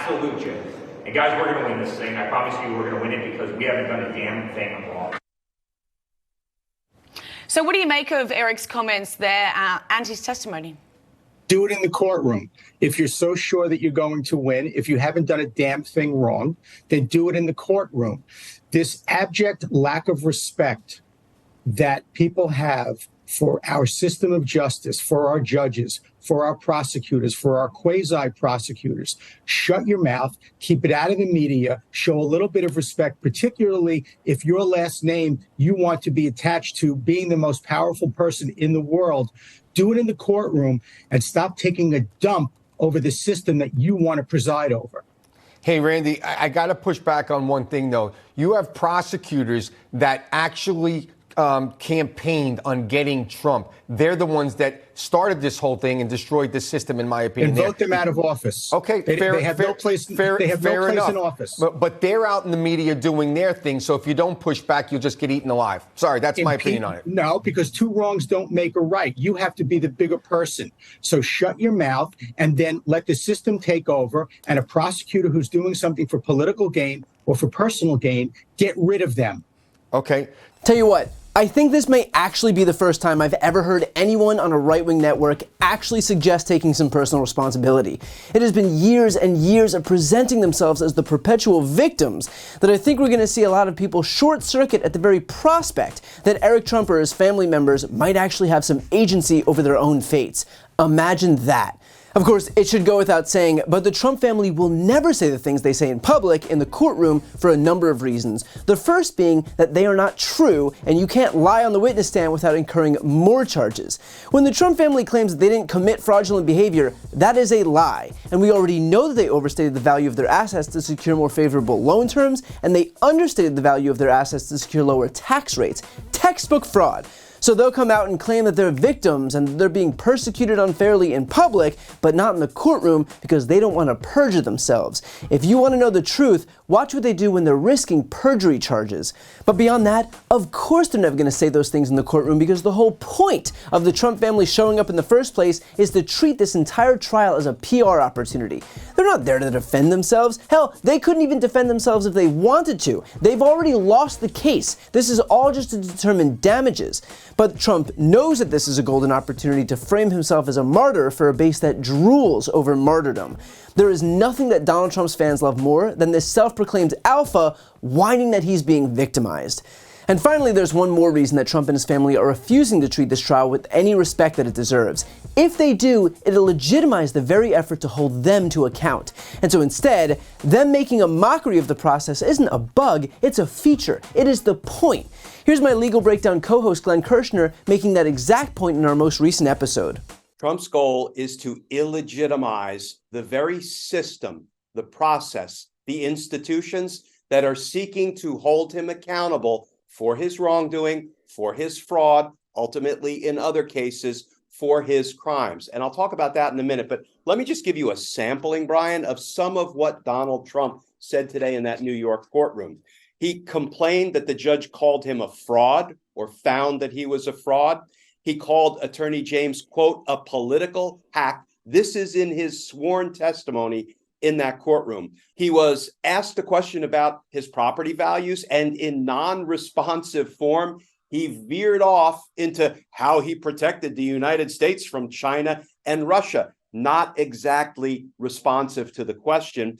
absolute joke. And guys, we're going to win this thing. I promise you we're going to win it because we haven't done a damn thing wrong. So what do you make of Eric's comments there and his testimony? Do it in the courtroom. If you're so sure that you're going to win, if you haven't done a damn thing wrong, then do it in the courtroom. This abject lack of respect that people have for our system of justice, for our judges, for our prosecutors, for our quasi-prosecutors. Shut your mouth, keep it out of the media, show a little bit of respect, particularly if your last name you want to be attached to being the most powerful person in the world. Do it in the courtroom and stop taking a dump over the system that you want to preside over. Hey, Randy, I got to push back on one thing, though. You have prosecutors that actually campaigned on getting Trump. They're the ones that started this whole thing and destroyed the system, in my opinion. And vote them out of office. Okay, they have no place in office. But they're out in the media doing their thing, so if you don't push back, you'll just get eaten alive. Sorry, that's my opinion on it. No, because two wrongs don't make a right. You have to be the bigger person. So shut your mouth and then let the system take over, and a prosecutor who's doing something for political gain or for personal gain, get rid of them. Okay. Tell you what, I think this may actually be the first time I've ever heard anyone on a right-wing network actually suggest taking some personal responsibility. It has been years and years of presenting themselves as the perpetual victims that I think we're going to see a lot of people short-circuit at the very prospect that Eric Trump or his family members might actually have some agency over their own fates. Imagine that. Of course, it should go without saying, but the Trump family will never say the things they say in public in the courtroom for a number of reasons. The first being that they are not true, and you can't lie on the witness stand without incurring more charges. When the Trump family claims they didn't commit fraudulent behavior, that is a lie. And we already know that they overstated the value of their assets to secure more favorable loan terms, and they understated the value of their assets to secure lower tax rates. Textbook fraud. So they'll come out and claim that they're victims and that they're being persecuted unfairly in public, but not in the courtroom because they don't want to perjure themselves. If you want to know the truth, watch what they do when they're risking perjury charges. But beyond that, of course they're never going to say those things in the courtroom because the whole point of the Trump family showing up in the first place is to treat this entire trial as a PR opportunity. They're not there to defend themselves. Hell, they couldn't even defend themselves if they wanted to. They've already lost the case. This is all just to determine damages. But Trump knows that this is a golden opportunity to frame himself as a martyr for a base that drools over martyrdom. There is nothing that Donald Trump's fans love more than this self-proclaimed alpha whining that he's being victimized. And finally, there's one more reason that Trump and his family are refusing to treat this trial with any respect that it deserves. If they do, it'll legitimize the very effort to hold them to account. And so instead, them making a mockery of the process isn't a bug, it's a feature. It is the point. Here's my Legal Breakdown co-host Glenn Kirshner making that exact point in our most recent episode. Trump's goal is to illegitimize the very system, the process, the institutions that are seeking to hold him accountable for his wrongdoing, for his fraud, ultimately in other cases, for his crimes. And I'll talk about that in a minute, but let me just give you a sampling, Brian, of some of what Donald Trump said today in that New York courtroom. He complained that the judge called him a fraud or found that he was a fraud. He called Attorney James, quote, a political hack. This is in his sworn testimony in that courtroom. He was asked a question about his property values, and in non-responsive form, he veered off into how he protected the United States from China and Russia, not exactly responsive to the question.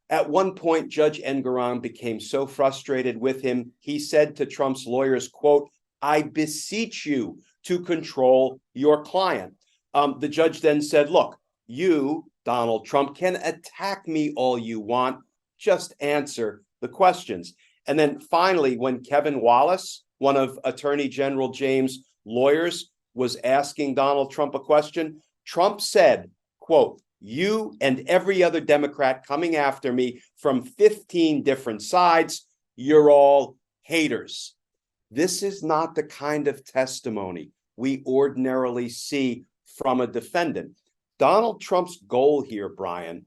At one point, Judge Engoron became so frustrated with him, he said to Trump's lawyers, quote, I beseech you to control your client. The judge then said, look, you, Donald Trump, can attack me all you want. Just answer the questions. And then finally, when Kevin Wallace, one of Attorney General James' lawyers, was asking Donald Trump a question, Trump said, quote, you and every other Democrat coming after me from 15 different sides, you're all haters. This is not the kind of testimony we ordinarily see from a defendant. Donald Trump's goal here, Brian,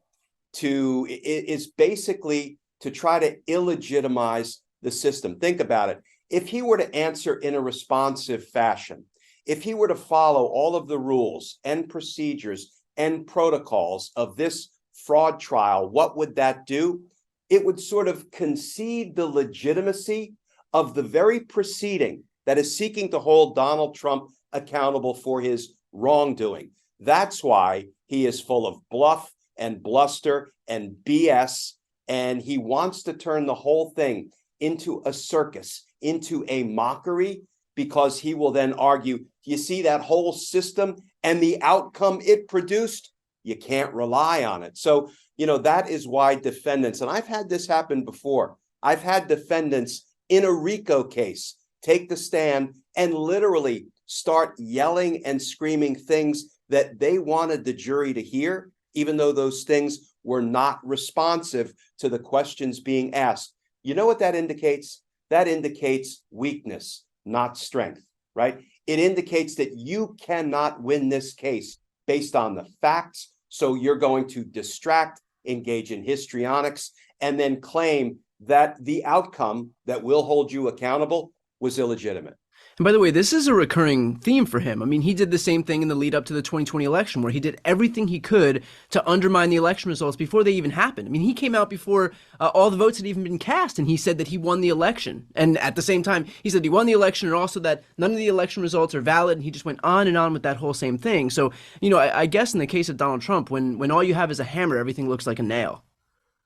is basically to try to illegitimize the system. Think about it. If he were to answer in a responsive fashion, if he were to follow all of the rules and procedures and protocols of this fraud trial, what would that do? It would sort of concede the legitimacy of the very proceeding that is seeking to hold Donald Trump accountable for his wrongdoing. That's why he is full of bluff and bluster and BS, and he wants to turn the whole thing into a circus, into a mockery, because he will then argue, you see that whole system and the outcome it produced? You can't rely on it. So, that is why defendants, and I've had this happen before, I've had defendants in a RICO case take the stand and literally start yelling and screaming things that they wanted the jury to hear, even though those things were not responsive to the questions being asked. You know what that indicates? That indicates weakness, not strength, right? It indicates that you cannot win this case based on the facts. So you're going to distract, engage in histrionics, and then claim that the outcome that will hold you accountable was illegitimate. And by the way, this is a recurring theme for him. I mean, he did the same thing in the lead up to the 2020 election, where he did everything he could to undermine the election results before they even happened. I mean, he came out before all the votes had even been cast, and he said that he won the election. And at the same time, he said he won the election, and also that none of the election results are valid, and he just went on and on with that whole same thing. So, I guess in the case of Donald Trump, when all you have is a hammer, everything looks like a nail.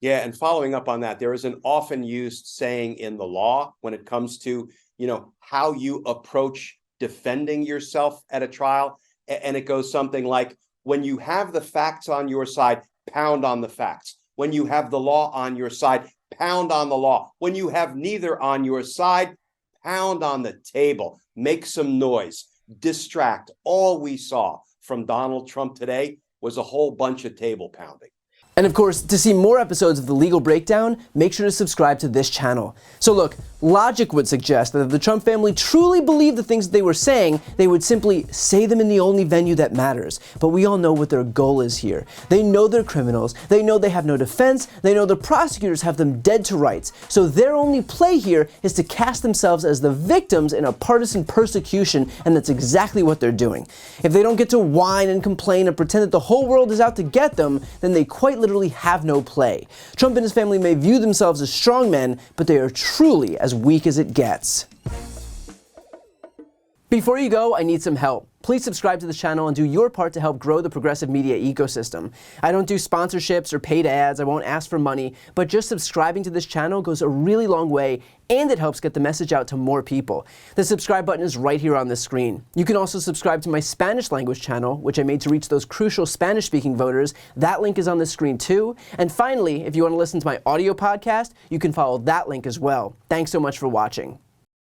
Yeah, and following up on that, there is an often used saying in the law when it comes to how you approach defending yourself at a trial. And it goes something like, when you have the facts on your side, pound on the facts. When you have the law on your side, pound on the law. When you have neither on your side, pound on the table, make some noise, distract. All we saw from Donald Trump today was a whole bunch of table pounding. And of course, to see more episodes of The Legal Breakdown, make sure to subscribe to this channel. So look, logic would suggest that if the Trump family truly believed the things that they were saying, they would simply say them in the only venue that matters. But we all know what their goal is here. They know they're criminals, they know they have no defense, they know the prosecutors have them dead to rights. So their only play here is to cast themselves as the victims in a partisan persecution, and that's exactly what they're doing. If they don't get to whine and complain and pretend that the whole world is out to get them, then they quite literally have no play. Trump and his family may view themselves as strong men, but they are truly as weak as it gets. Before you go, I need some help. Please subscribe to the channel and do your part to help grow the progressive media ecosystem. I don't do sponsorships or paid ads, I won't ask for money, but just subscribing to this channel goes a really long way, and it helps get the message out to more people. The subscribe button is right here on the screen. You can also subscribe to my Spanish language channel, which I made to reach those crucial Spanish-speaking voters. That link is on the screen too. And finally, if you want to listen to my audio podcast, you can follow that link as well. Thanks so much for watching.